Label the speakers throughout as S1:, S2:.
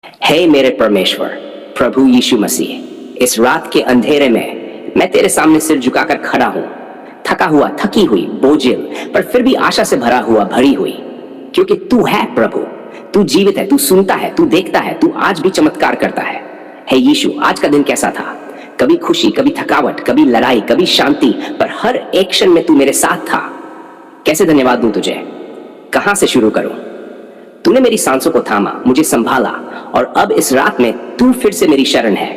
S1: हे मेरे परमेश्वर प्रभु यीशु मसीह, इस रात के अंधेरे में मैं तेरे सामने सिर झुकाकर खड़ा हूं, थका हुआ, थकी हुई, बोझिल, पर फिर भी आशा से भरा हुआ, भरी हुई, क्योंकि तू है प्रभु। तू जीवित है, तू सुनता है, तू देखता है, तू आज भी चमत्कार करता है। हे यीशु, आज का दिन कैसा था? कभी खुशी, कभी थकावट, कभी लड़ाई, कभी शांति, पर हर एक क्षण में तू मेरे साथ था। कैसे धन्यवाद दूं तुझे? कहां से शुरू करूं? तूने मेरी सांसों को थामा, मुझे संभाला, और अब इस रात में तू फिर से मेरी शरण है।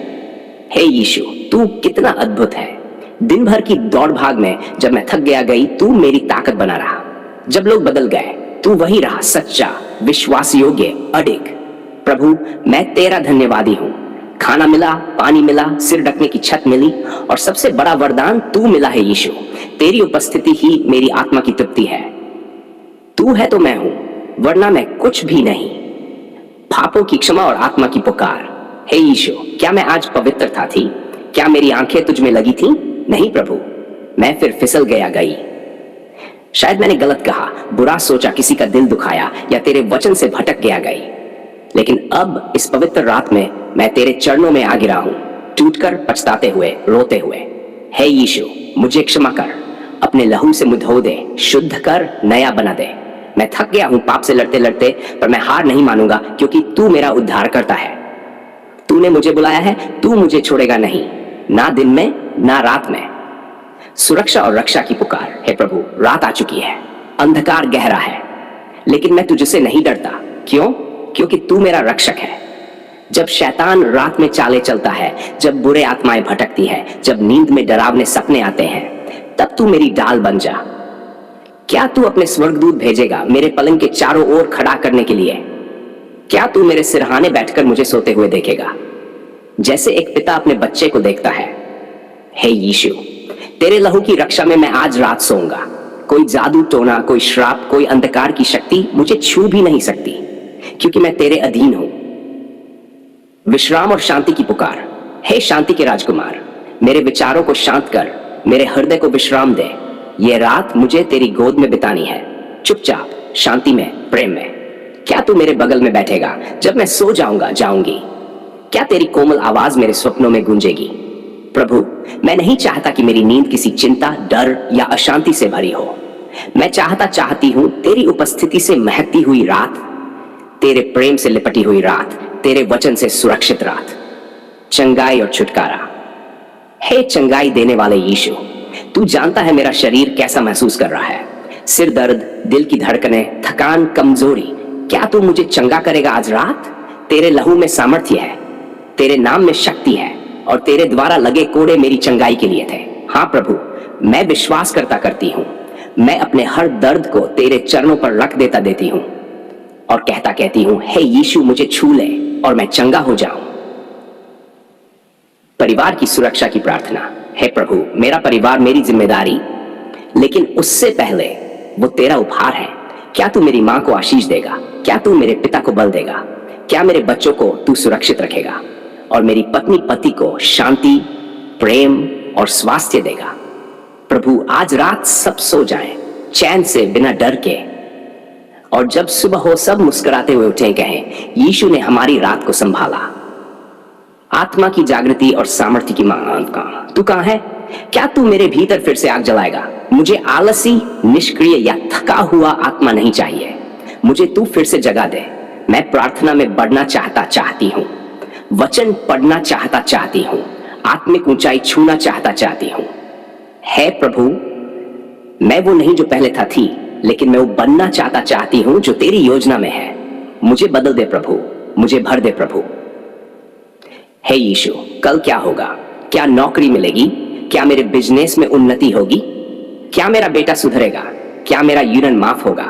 S1: हे यीशु, तू कितना अद्भुत है। दिन भर की दौड़ भाग में जब मैं थक गया गई, तू मेरी ताकत बना रहा। जब लोग बदल गए, तू वही रहा, सच्चा, विश्वास योग्य, अडिग। प्रभु, मैं तेरा धन्यवादी हूं। खाना मिला, पानी मिला, सिर ढकने की छत मिली, और सबसे बड़ा वरदान तू मिला है यीशु। तेरी उपस्थिति ही मेरी आत्मा की तृप्ति है। तू है तो मैं हूं, वरना मैं कुछ भी नहीं। पापों की क्षमा और आत्मा की पुकार। हे यीशु, क्या मैं आज पवित्रता थी? क्या मेरी आंखें तुझ में लगी थी? नहीं प्रभु, मैं फिर फिसल गया गई। शायद मैंने गलत कहा, बुरा सोचा, किसी का दिल दुखाया, या तेरे वचन से भटक गया गई। लेकिन अब इस पवित्र रात में मैं तेरे चरणों में आ गिरा हूं, टूटकर, पछताते हुए, रोते हुए। हे यीशु, मुझे क्षमा कर, अपने लहू से मुझे धो दे, शुद्ध कर, नया बना दे। मैं थक गया हूं पाप से लड़ते लड़ते, पर मैं हार नहीं मानूंगा, क्योंकि तू मेरा उद्धार करता है। तूने मुझे बुलाया है, तू मुझे छोड़ेगा नहीं, ना दिन में ना रात में। सुरक्षा और रक्षा की पुकार। हे प्रभु, रात आ चुकी है, अंधकार गहरा है, लेकिन मैं तुझसे नहीं डरता। क्यों? क्योंकि तू मेरा रक्षक है। जब शैतान रात में चाले चलता है, जब बुरे आत्माएं भटकती है, जब नींद में डरावने सपने आते हैं, तब तू मेरी ढाल बन जा। क्या तू अपने स्वर्गदूत भेजेगा मेरे पलंग के चारों ओर खड़ा करने के लिए? क्या तू मेरे सिरहाने बैठकर मुझे सोते हुए देखेगा, जैसे एक पिता अपने बच्चे को देखता है? हे यीशु, तेरे लहू की रक्षा में मैं आज रात सोऊंगा। कोई जादू टोना, कोई श्राप, कोई अंधकार की शक्ति मुझे छू भी नहीं सकती, क्योंकि मैं तेरे अधीन हूं। विश्राम और शांति की पुकार। हे शांति के राजकुमार, मेरे विचारों को शांत कर, मेरे हृदय को विश्राम दे। यह रात मुझे तेरी गोद में बितानी है, चुपचाप, शांति में, प्रेम में। क्या तू मेरे बगल में बैठेगा जब मैं सो जाऊंगा, जाऊंगी? क्या तेरी कोमल आवाज मेरे स्वप्नों में गूंजेगी? प्रभु, मैं नहीं चाहता कि मेरी नींद किसी चिंता, डर या अशांति से भरी हो। मैं चाहती हूं तेरी उपस्थिति से महकती हुई रात, तेरे प्रेम से लिपटी हुई रात, तेरे वचन से सुरक्षित रात। चंगाई और छुटकारा। हे चंगाई देने वाले यीशु, तू जानता है मेरा शरीर कैसा महसूस कर रहा है। सिर दर्द, दिल की धड़कनें, थकान, कमजोरी। क्या तू मुझे चंगा करेगा आज रात? तेरे लहू में सामर्थ्य है, तेरे नाम में शक्ति है, और तेरे द्वारा लगे कोड़े मेरी चंगाई के लिए थे। हाँ प्रभु, मैं विश्वास करती हूँ। मैं अपने हर दर्द को तेरे चरणों पर रख देती हूँ, और कहती हूँ, हे यीशु, मुझे छू ले और मैं चंगा हो जाऊं। परिवार की सुरक्षा की प्रार्थना। हे प्रभु, मेरा परिवार मेरी जिम्मेदारी, लेकिन उससे पहले वो तेरा उपहार है। क्या तू मेरी मां को आशीष देगा? क्या तू मेरे पिता को बल देगा? क्या मेरे बच्चों को तू सुरक्षित रखेगा, और मेरी पत्नी पति को शांति, प्रेम और स्वास्थ्य देगा? प्रभु, आज रात सब सो जाएं, चैन से, बिना डर के, और जब सुबह हो सब मुस्कुराते हुए उठें, कहें, यीशु ने हमारी रात को संभाला। आत्मा की जागृति और सामर्थ्य की मांग। तू कहां है? क्या तू मेरे भीतर फिर से आग जलाएगा? मुझे आलसी, निष्क्रिय या थका हुआ आत्मा नहीं चाहिए। मुझे तू फिर से जगा दे। मैं प्रार्थना में बढ़ना चाहती हूँ, वचन पढ़ना चाहती हूँ, आत्मिक ऊंचाई छूना चाहती हूँ। है प्रभु, मैं वो नहीं जो पहले थी, लेकिन मैं वो बनना चाहती हूँ जो तेरी योजना में है। मुझे बदल दे प्रभु, मुझे भर दे प्रभु। हे यीशु, कल क्या होगा? क्या नौकरी मिलेगी? क्या मेरे बिजनेस में उन्नति होगी? क्या मेरा बेटा सुधरेगा? क्या मेरा यूरन माफ होगा?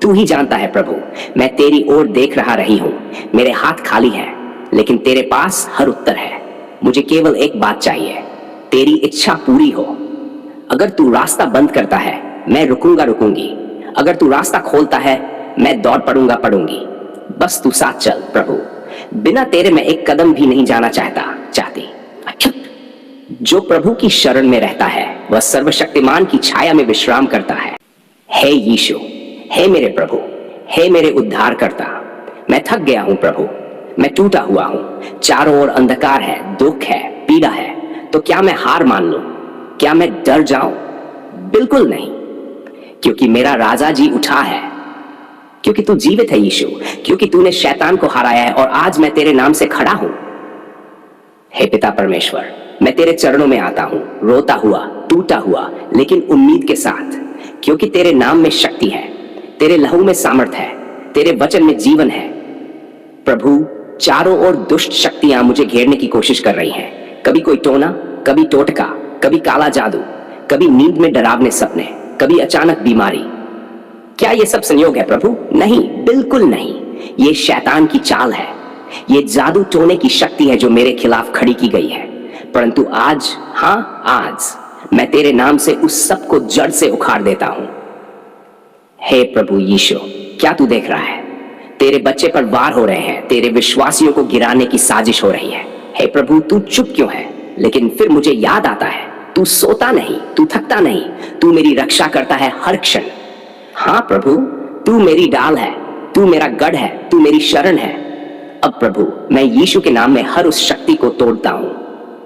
S1: तू ही जानता है प्रभु। मैं तेरी ओर देख रही हूं। मेरे हाथ खाली हैं, लेकिन तेरे पास हर उत्तर है। मुझे केवल एक बात चाहिए, तेरी इच्छा पूरी हो। अगर तू रास्ता बंद करता है, मैं रुकूंगी। अगर तू रास्ता खोलता है, मैं दौड़ पड़ूंगी। बस तू साथ चल प्रभु। बिना तेरे मैं एक कदम भी नहीं जाना चाहती। जो प्रभु की शरण में रहता है, वह सर्वशक्तिमान की छाया में विश्राम करता है। हे यीशु, हे मेरे प्रभु, हे मेरे उद्धारकर्ता, मैं थक गया हूं प्रभु। मैं टूटा हुआ हूं, चारों ओर अंधकार है, दुख है, पीड़ा है। तो क्या मैं हार मान लूं? क्या मैं डर जाऊं? बिल्कुल नहीं, क्योंकि मेरा राजा जी उठा है, क्योंकि तू जीवित है यीशु, क्योंकि तूने शैतान को हराया है और आज मैं तेरे नाम से खड़ा हूं। हे पिता परमेश्वर, मैं तेरे चरणों में आता हूं, रोता हुआ, टूटा हुआ, लेकिन उम्मीद के साथ, क्योंकि तेरे नाम में शक्ति है, तेरे लहू में सामर्थ है, तेरे वचन में जीवन है। प्रभु, चारों ओर दुष्ट शक्तियां मुझे घेरने की कोशिश कर रही हैं। कभी कोई टोना, कभी टोटका, कभी काला जादू, कभी नींद में डरावने सपने, कभी अचानक बीमारी। क्या ये सब संयोग है प्रभु? नहीं, बिल्कुल नहीं। ये शैतान की चाल है, ये जादू टोने की शक्ति है जो मेरे खिलाफ खड़ी की गई है। परंतु आज, हाँ आज, मैं तेरे नाम से उस सब को जड़ से उखाड़ देता हूं। हे प्रभु यीशु, क्या तू देख रहा है? तेरे बच्चे पर वार हो रहे हैं, तेरे विश्वासियों को गिराने की साजिश हो रही है। हे प्रभु, तू चुप क्यों है? लेकिन फिर मुझे याद आता है, तू सोता नहीं, तू थकता नहीं, तू मेरी रक्षा करता है हर क्षण। हाँ प्रभु, तू मेरी डाल है, तू मेरा गढ़ है, तू मेरी शरण है। अब प्रभु, मैं यीशु के नाम में हर उस शक्ति को तोड़ता हूं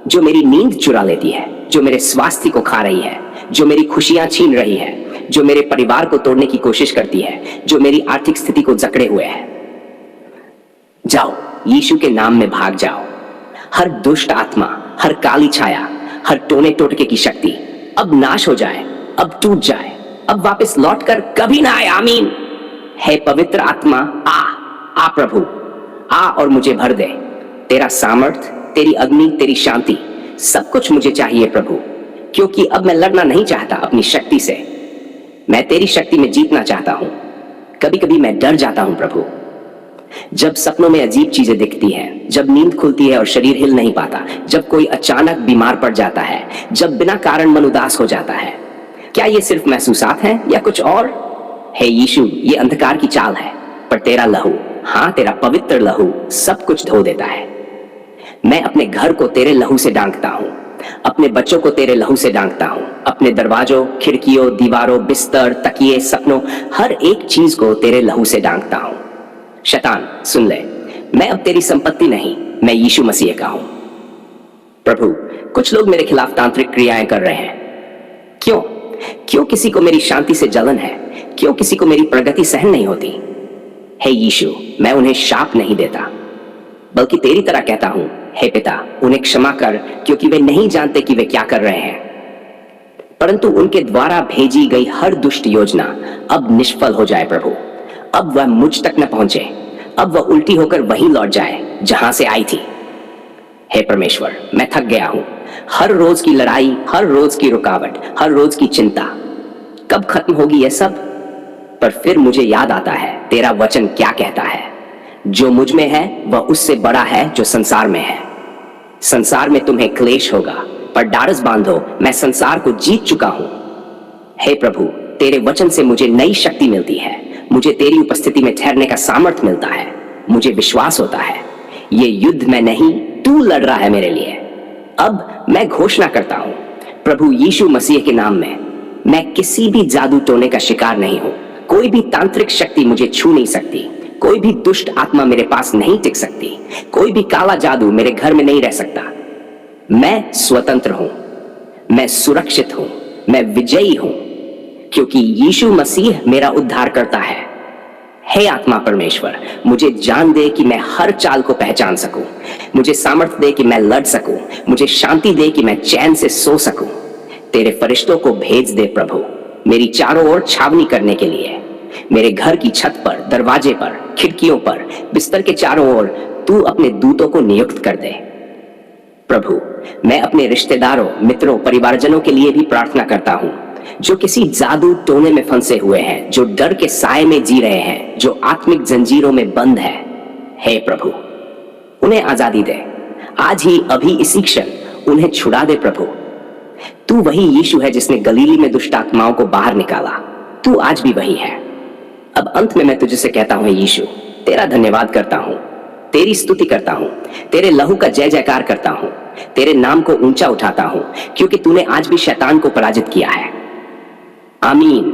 S1: जो मेरी नींद चुरा लेती है, जो मेरे स्वास्थ्य को खा रही है, जो मेरी खुशियां छीन रही है, जो मेरे परिवार को तोड़ने की कोशिश करती है, जो मेरी आर्थिक स्थिति को जकड़े हुए है। जाओ, यीशु के नाम में भाग जाओ। हर दुष्ट आत्मा, हर काली छाया, हर टोने टोटके की शक्ति अब नाश हो जाए, अब टूट जाए, अब वापस लौटकर कभी ना आए। आमीन। हे पवित्र आत्मा, आ प्रभु, आ और मुझे भर दे। तेरा सामर्थ, तेरी अग्नि, तेरी शांति, सब कुछ मुझे चाहिए प्रभु, क्योंकि अब मैं लड़ना नहीं चाहता अपनी शक्ति से, मैं तेरी शक्ति में जीतना चाहता हूं। कभी कभी मैं डर जाता हूं प्रभु, जब सपनों में अजीब चीजें दिखती हैं, जब नींद खुलती है और शरीर हिल नहीं पाता, जब कोई अचानक बीमार पड़ जाता है, जब बिना कारण मन उदास हो जाता है। क्या ये सिर्फ महसूसात हैं या कुछ और? हे यीशु, ये अंधकार की चाल है, पर तेरा लहू, हाँ तेरा पवित्र लहू सब कुछ धो देता है। मैं अपने घर को तेरे लहू से डांकता हूं, अपने बच्चों को तेरे लहू से डांकता हूं, अपने दरवाजों, खिड़कियों, दीवारों, बिस्तर, तकिए, सपनों, हर एक चीज को तेरे लहू से डांकता हूं। शैतान सुन ले, मैं अब तेरी संपत्ति नहीं, मैं यीशु मसीह का हूं। प्रभु, कुछ लोग मेरे खिलाफ तांत्रिक क्रियाएं कर रहे हैं। क्यों? क्यों किसी को मेरी शांति से जलन है? क्यों किसी को मेरी प्रगति सहन नहीं होती? हे यीशु, मैं उन्हें शाप नहीं देता, बल्कि तेरी तरह कहता हूं, हे पिता, उन्हें क्षमा कर, क्योंकि वे नहीं जानते कि वे क्या कर रहे हैं। परंतु उनके द्वारा भेजी गई हर दुष्ट योजना अब निष्फल हो जाए प्रभु। अब वह मुझ तक न पहुंचे, अब वह उल्टी होकर वहीं लौट जाए जहां से आई थी। हे परमेश्वर, मैं थक गया हूं। हर रोज की लड़ाई, हर रोज की रुकावट, हर रोज की चिंता, कब खत्म होगी यह सब? पर फिर मुझे याद आता है तेरा वचन क्या कहता है, जो मुझ में है वह उससे बड़ा है जो संसार में है। संसार में तुम्हें क्लेश होगा, पर डारस बांधो, मैं संसार को जीत चुका हूं। हे प्रभु, तेरे वचन से मुझे नई शक्ति मिलती है, मुझे तेरी उपस्थिति में ठहरने का सामर्थ्य मिलता है। मुझे विश्वास होता है ये युद्ध मैं नहीं, तू लड़ रहा है मेरे लिए। अब मैं घोषणा करता हूं, प्रभु यीशु मसीह के नाम में, मैं किसी भी जादू टोने का शिकार नहीं हूं। कोई भी तांत्रिक शक्ति मुझे छू नहीं सकती, कोई भी दुष्ट आत्मा मेरे पास नहीं टिक सकती, कोई भी काला जादू मेरे घर में नहीं रह सकता। मैं स्वतंत्र हूं, मैं सुरक्षित हूं, मैं विजयी हूं, क्योंकि यीशु मसीह मेरा उद्धार करता है। हे आत्मा परमेश्वर, मुझे जान दे कि मैं हर चाल को पहचान सकूं, मुझे सामर्थ्य दे कि मैं लड़ सकूं, मुझे शांति दे कि मैं चैन से सो सकूं। तेरे फरिश्तों को भेज दे प्रभु, मेरी चारों ओर छावनी करने के लिए। मेरे घर की छत पर, दरवाजे पर, खिड़कियों पर, बिस्तर के चारों ओर तू अपने दूतों को नियुक्त कर दे। प्रभु, मैं अपने रिश्तेदारों, मित्रों, परिवारजनों के लिए भी प्रार्थना करता हूं, जो किसी जादू टोने में फंसे हुए हैं, जो डर के साए में जी रहे हैं, जो आत्मिक जंजीरों में बंद है। हे प्रभु, उन्हें आजादी दे, आज ही, अभी, इसी क्षण उन्हें छुड़ा दे प्रभु। तू वही यीशु है जिसने गलीली में दुष्ट आत्माओं को बाहर निकाला, तू आज भी वही है। अब अंत में मैं तुझसे कहता हूं यीशु, तेरा धन्यवाद करता हूं, तेरी स्तुति करता हूं, तेरे लहू का जय जयकार करता हूं, तेरे नाम को ऊंचा उठाता हूं, क्योंकि तूने आज भी शैतान को पराजित किया है। आमीन।